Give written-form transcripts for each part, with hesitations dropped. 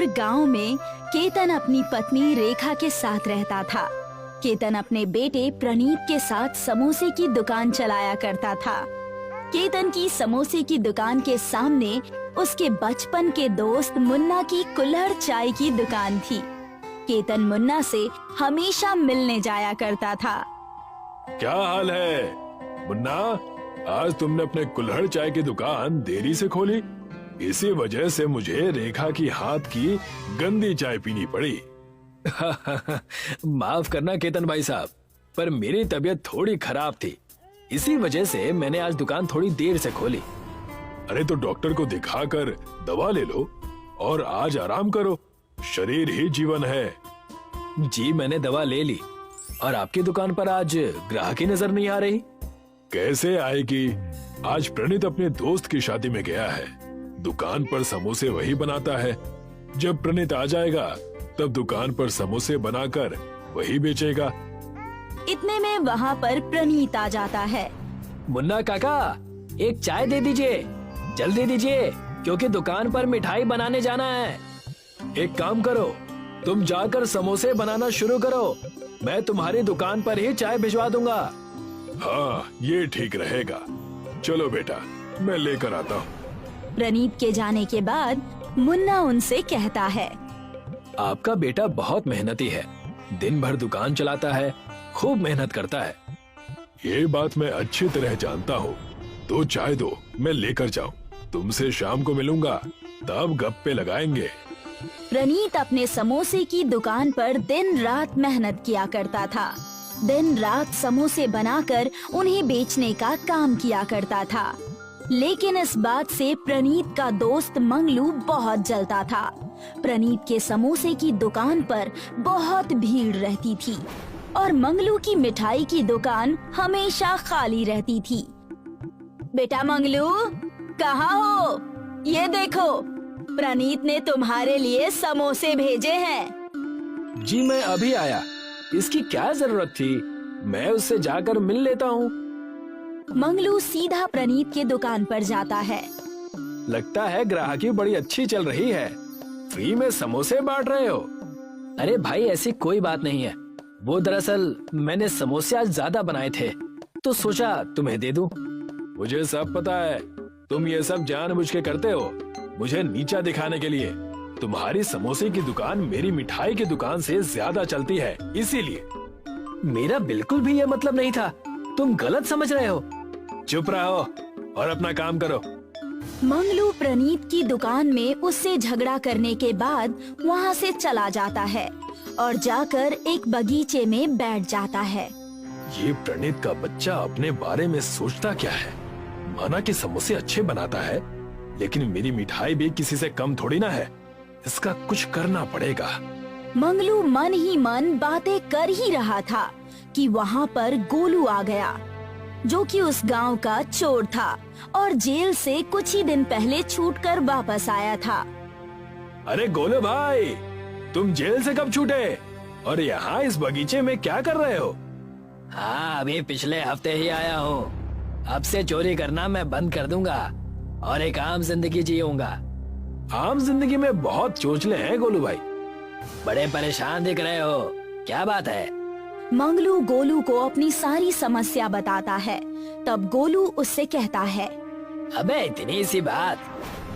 और गांव में केतन अपनी पत्नी रेखा के साथ रहता था। केतन अपने बेटे प्रणीत के साथ समोसे की दुकान चलाया करता था। केतन की समोसे की दुकान के सामने उसके बचपन के दोस्त मुन्ना की कुल्हड़ चाय की दुकान थी। केतन मुन्ना से हमेशा मिलने जाया करता था। क्या हाल है मुन्ना? आज तुमने अपने कुल्हड़ चाय की दुकान देरी से खोली। इसी वजह से मुझे रेखा की हाथ की गंदी चाय पीनी पड़ी। माफ करना केतन भाई साहब, पर मेरी तबीयत थोड़ी खराब थी, इसी वजह से मैंने आज दुकान थोड़ी देर से खोली। अरे तो डॉक्टर को दिखाकर दवा ले लो और आज आराम करो। शरीर ही जीवन है। जी मैंने दवा ले ली, और आपकी दुकान पर आज ग्राहक ही नजर नहीं आ रही। कैसे आएगी? आज प्रणीत अपने दोस्त की शादी में गया है। दुकान पर समोसे वही बनाता है। जब प्रणीत आ जाएगा तब दुकान पर समोसे बनाकर वही बेचेगा। इतने में वहाँ पर प्रणीत आ जाता है। मुन्ना काका, एक चाय दे दीजिए, जल्दी दीजिए, क्योंकि दुकान पर मिठाई बनाने जाना है। एक काम करो, तुम जाकर समोसे बनाना शुरू करो, मैं तुम्हारी दुकान पर ही चाय भिजवा दूंगा। हाँ, ये ठीक रहेगा। चलो बेटा, मैं लेकर आता हूँ। प्रणीत के जाने के बाद मुन्ना उनसे कहता है, आपका बेटा बहुत मेहनती है, दिन भर दुकान चलाता है, खूब मेहनत करता है। ये बात मैं अच्छी तरह जानता हूँ। तो चाय दो, मैं लेकर जाऊँ। तुमसे शाम को मिलूंगा, तब गप्पे लगाएंगे। प्रणीत अपने समोसे की दुकान पर दिन रात मेहनत किया करता था। दिन रात समोसे बनाकर उन्हें बेचने का काम किया करता था। लेकिन इस बात से प्रणीत का दोस्त मंगलू बहुत जलता था। प्रणीत के समोसे की दुकान पर बहुत भीड़ रहती थी और मंगलू की मिठाई की दुकान हमेशा खाली रहती थी। बेटा मंगलू, कहाँ हो? ये देखो, प्रणीत ने तुम्हारे लिए समोसे भेजे हैं। जी मैं अभी आया, इसकी क्या जरूरत थी? मैं उससे जाकर मिल लेता हूँ। मंगलू सीधा प्रणीत के दुकान पर जाता है। लगता है ग्राहकी बड़ी अच्छी चल रही है, फ्री में समोसे बांट रहे हो। अरे भाई, ऐसी कोई बात नहीं है, वो दरअसल मैंने समोसे आज ज्यादा बनाए थे तो सोचा तुम्हें दे दूं। मुझे सब पता है, तुम ये सब जानबूझ के करते हो, मुझे नीचा दिखाने के लिए। तुम्हारी समोसे की दुकान मेरी मिठाई की दुकान से ज्यादा चलती है, इसीलिए। मेरा बिल्कुल भी ये मतलब नहीं था, तुम गलत समझ रहे हो। चुप रहो और अपना काम करो। मंगलू प्रणीत की दुकान में उससे झगड़ा करने के बाद वहाँ से चला जाता है और जाकर एक बगीचे में बैठ जाता है। ये प्रणीत का बच्चा अपने बारे में सोचता क्या है? माना कि समोसे अच्छे बनाता है, लेकिन मेरी मिठाई भी किसी से कम थोड़ी ना है। इसका कुछ करना पड़ेगा। मंगलू मन ही मन बातें कर ही रहा था कि वहाँ पर गोलू आ गया, जो कि उस गांव का चोर था और जेल से कुछ ही दिन पहले छूटकर वापस आया था। अरे गोलू भाई, तुम जेल से कब छूटे और यहाँ इस बगीचे में क्या कर रहे हो? हाँ, अभी पिछले हफ्ते ही आया हूँ। अब से चोरी करना मैं बंद कर दूंगा और एक आम जिंदगी जीऊंगा। आम जिंदगी में बहुत चोचले हैं गोलू भाई। बड़े परेशान दिख रहे हो, क्या बात है? मंगलू गोलू को अपनी सारी समस्या बताता है। तब गोलू उससे कहता है, अबे इतनी सी बात,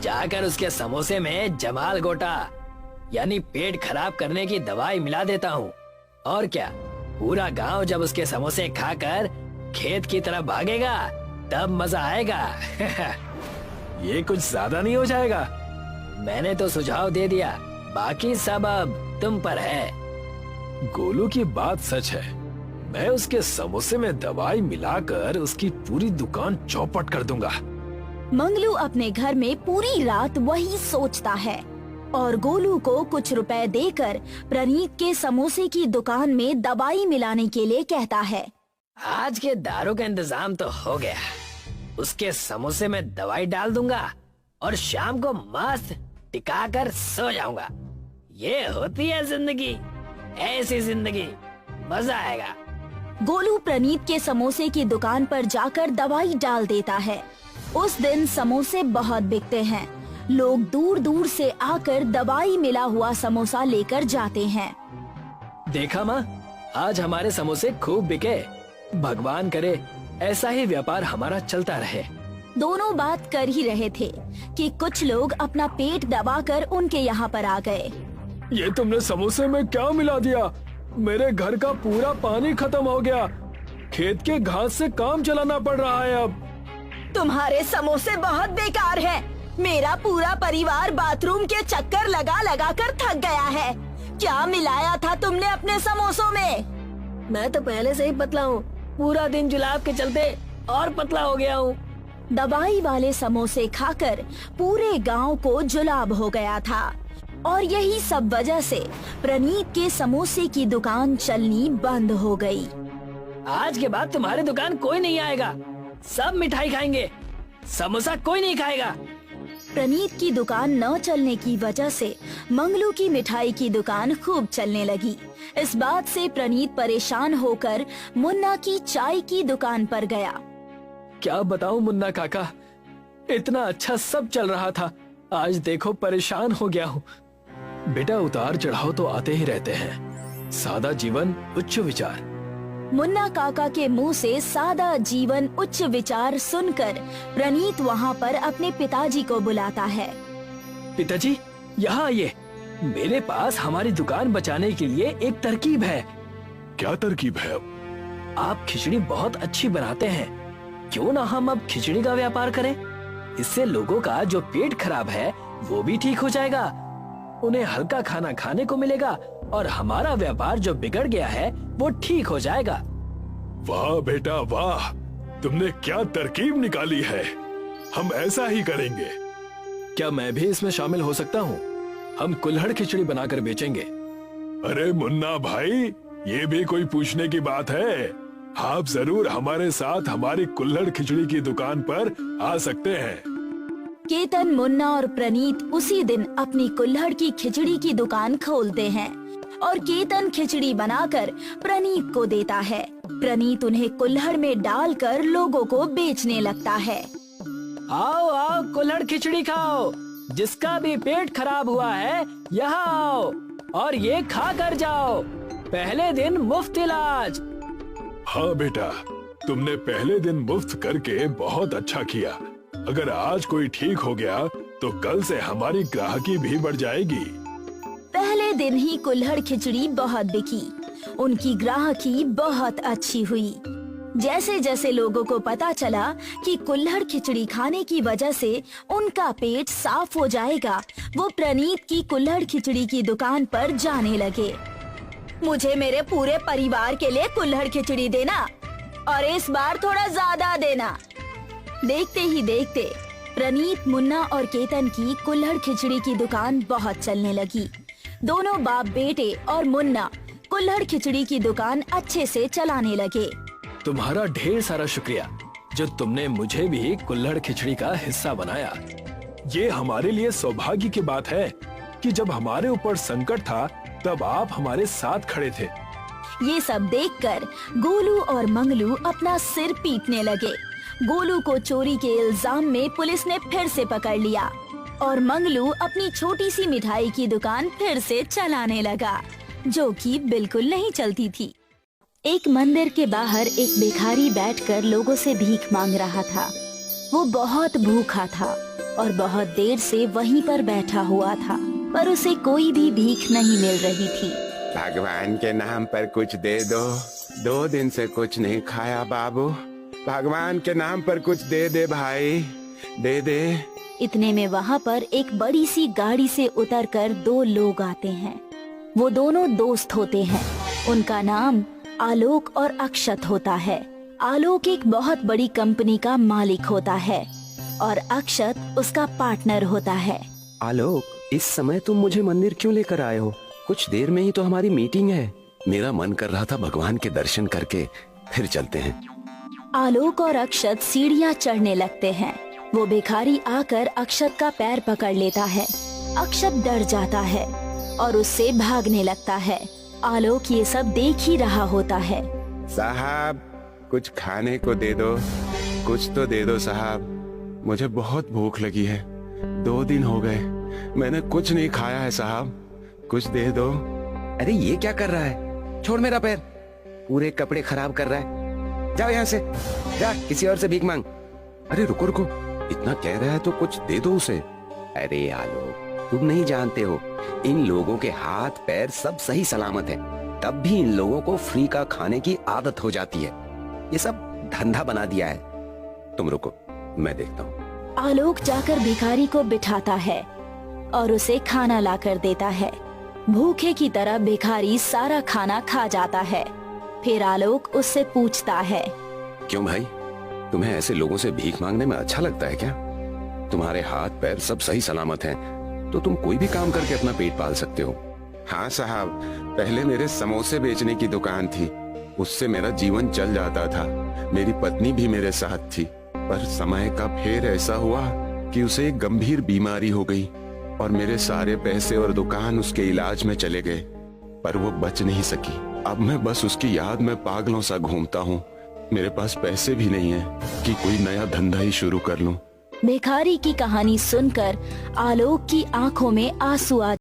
जाकर उसके समोसे में जमाल गोटा यानी पेट खराब करने की दवाई मिला देता हूँ। और क्या, पूरा गांव जब उसके समोसे खाकर खेत की तरफ भागेगा तब मजा आएगा। ये कुछ ज्यादा नहीं हो जाएगा? मैंने तो सुझाव दे दिया, बाकी सब अब तुम पर है। गोलू की बात सच है। मैं उसके समोसे में दवाई मिलाकर उसकी पूरी दुकान चौपट कर दूंगा। मंगलू अपने घर में पूरी रात वही सोचता है और गोलू को कुछ रुपए देकर प्रणीत के समोसे की दुकान में दवाई मिलाने के लिए कहता है। आज के दारू का इंतजाम तो हो गया, उसके समोसे में दवाई डाल दूंगा और शाम को मस्त टिका कर सो जाऊंगा। ये होती है जिंदगी, ऐसी जिंदगी, मजा आएगा। गोलू प्रणीत के समोसे की दुकान पर जाकर दवाई डाल देता है। उस दिन समोसे बहुत बिकते हैं। लोग दूर दूर से आकर दवाई मिला हुआ समोसा लेकर जाते हैं। देखा माँ, आज हमारे समोसे खूब बिके। भगवान करे ऐसा ही व्यापार हमारा चलता रहे। दोनों बात कर ही रहे थे कि कुछ लोग अपना पेट दबाकर उनके यहाँ पर आ गए। ये तुमने समोसे में क्या मिला दिया? मेरे घर का पूरा पानी खत्म हो गया। खेत के घास से काम चलाना पड़ रहा है अब। तुम्हारे समोसे बहुत बेकार हैं। मेरा पूरा परिवार बाथरूम के चक्कर लगा लगा कर थक गया है। क्या मिलाया था तुमने अपने समोसों में? मैं तो पहले से ही पतला हूँ, पूरा दिन जुलाब के चलते और पतला हो गया हूँ। दवाई वाले समोसे खाकर पूरे गांव को जुलाब हो गया था और यही सब वजह से प्रनीत के समोसे की दुकान चलनी बंद हो गई। आज के बाद तुम्हारी दुकान कोई नहीं आएगा, सब मिठाई खाएंगे, समोसा कोई नहीं खाएगा। प्रनीत की दुकान न चलने की वजह से मंगलू की मिठाई की दुकान खूब चलने लगी। इस बात से प्रनीत परेशान होकर मुन्ना की चाय की दुकान पर गया। क्या बताऊं मुन्ना काका, इतना अच्छा सब चल रहा था, आज देखो परेशान हो गया हूँ। बेटा, उतार चढ़ाव तो आते ही रहते हैं, सादा जीवन उच्च विचार। मुन्ना काका के मुंह से सादा जीवन उच्च विचार सुनकर प्रनीत वहाँ पर अपने पिताजी को बुलाता है। पिताजी, यहाँ आइए, मेरे पास हमारी दुकान बचाने के लिए एक तरकीब है। क्या तरकीब है? आप खिचड़ी बहुत अच्छी बनाते हैं, क्यों ना हम अब खिचड़ी का व्यापार करें? इससे लोगों का जो पेट खराब है वो भी ठीक हो जाएगा, उन्हें हल्का खाना खाने को मिलेगा और हमारा व्यापार जो बिगड़ गया है वो ठीक हो जाएगा। वाह बेटा वाह, तुमने क्या तरकीब निकाली है। हम ऐसा ही करेंगे। क्या मैं भी इसमें शामिल हो सकता हूँ? हम कुल्हड़ खिचड़ी बनाकर बेचेंगे। अरे मुन्ना भाई, ये भी कोई पूछने की बात है? आप जरूर हमारे साथ हमारी कुल्हड़ खिचड़ी की दुकान पर आ सकते हैं। केतन, मुन्ना और प्रनीत उसी दिन अपनी कुल्हड़ की खिचड़ी की दुकान खोलते हैं और केतन खिचड़ी बनाकर प्रनीत को देता है। प्रनीत उन्हें कुल्हड़ में डालकर लोगों को बेचने लगता है। आओ आओ, कुल्हड़ खिचड़ी खाओ, जिसका भी पेट खराब हुआ है यहाँ आओ और ये खा कर जाओ, पहले दिन मुफ्त इलाज। हाँ बेटा, तुमने पहले दिन मुफ्त करके बहुत अच्छा किया। अगर आज कोई ठीक हो गया तो कल से हमारी ग्राहकी भी बढ़ जाएगी। पहले दिन ही कुल्हड़ खिचड़ी बहुत बिकी, उनकी ग्राहकी बहुत अच्छी हुई। जैसे जैसे लोगों को पता चला कि कुल्हड़ खिचड़ी खाने की वजह से उनका पेट साफ हो जाएगा, वो प्रनीत की कुल्हड़ खिचड़ी की दुकान पर जाने लगे। मुझे मेरे पूरे परिवार के लिए कुल्हड़ खिचड़ी देना और इस बार थोड़ा ज्यादा देना। देखते ही देखते प्रनीत, मुन्ना और केतन की कुल्हड़ खिचड़ी की दुकान बहुत चलने लगी। दोनों बाप बेटे और मुन्ना कुल्हड़ खिचड़ी की दुकान अच्छे से चलाने लगे। तुम्हारा ढेर सारा शुक्रिया जो तुमने मुझे भी कुल्हड़ खिचड़ी का हिस्सा बनाया। ये हमारे लिए सौभाग्य की बात है कि जब हमारे ऊपर संकट था तब आप हमारे साथ खड़े थे। ये सब देखकर गोलू और मंगलू अपना सिर पीटने लगे। गोलू को चोरी के इल्जाम में पुलिस ने फिर से पकड़ लिया और मंगलू अपनी छोटी सी मिठाई की दुकान फिर से चलाने लगा, जो कि बिल्कुल नहीं चलती थी। एक मंदिर के बाहर एक भिखारी बैठकर लोगों से भीख मांग रहा था। वो बहुत भूखा था और बहुत देर से वहीं पर बैठा हुआ था, पर उसे कोई भी भीख नहीं मिल रही थी। भगवान के नाम पर कुछ दे दो, 2 दिन से कुछ नहीं खाया बाबू। भगवान के नाम पर कुछ दे दे भाई, दे दे। इतने में वहाँ पर एक बड़ी सी गाड़ी से उतरकर 2 लोग आते हैं। वो दोनों दोस्त होते हैं। उनका नाम आलोक और अक्षत होता है। आलोक एक बहुत बड़ी कंपनी का मालिक होता है और अक्षत उसका पार्टनर होता है। आलोक, इस समय तुम मुझे मंदिर क्यों लेकर आए हो? कुछ देर में ही तो हमारी मीटिंग है। मेरा मन कर रहा था भगवान के दर्शन करके फिर चलते हैं। आलोक और अक्षत सीढ़ियाँ चढ़ने लगते हैं। वो भिखारी आकर अक्षत का पैर पकड़ लेता है। अक्षत डर जाता है और उससे भागने लगता है। आलोक ये सब देख ही रहा होता है। साहब, कुछ खाने को दे दो, कुछ तो दे दो साहब, मुझे बहुत भूख लगी है। 2 दिन हो गए मैंने कुछ नहीं खाया है साहब, कुछ दे दो। अरे ये क्या कर रहा है? छोड़ मेरा पैर, पूरे कपड़े खराब कर रहा है। जाओ यहाँ से, जा किसी और से भीख मांग। अरे रुको रुको, इतना कह रहा है तो कुछ दे दो उसे। अरे आलोक, तुम नहीं जानते हो, इन लोगों के हाथ पैर सब सही सलामत है, तब भी इन लोगों को फ्री का खाने की आदत हो जाती है। ये सब धंधा बना दिया है। तुम रुको, मैं देखता हूँ। आलोक जाकर भिखारी को बिठाता है और उसे खाना लाकर देता है। भूखे की तरह भिखारी सारा खाना खा जाता है। फिर आलोक उससे पूछता है, क्यों भाई, तुम्हें ऐसे लोगों से भीख मांगने में अच्छा लगता है क्या? तुम्हारे हाथ पैर सब सही सलामत हैं, तो तुम कोई भी काम करके अपना पेट पाल सकते हो। हाँ साहब, पहले मेरे समोसे बेचने की दुकान थी, उससे मेरा जीवन चल जाता था। मेरी पत्नी भी मेरे साथ थी, पर समय का फेर ऐसा हुआ कि उसे एक गंभीर बीमारी हो गई और मेरे सारे पैसे और दुकान उसके इलाज में चले गए, पर वो बच नहीं सकी। अब मैं बस उसकी याद में पागलों सा घूमता हूँ। मेरे पास पैसे भी नहीं है कि कोई नया धंधा ही शुरू कर लूं। भिखारी की कहानी सुनकर आलोक की आंखों में आंसू आ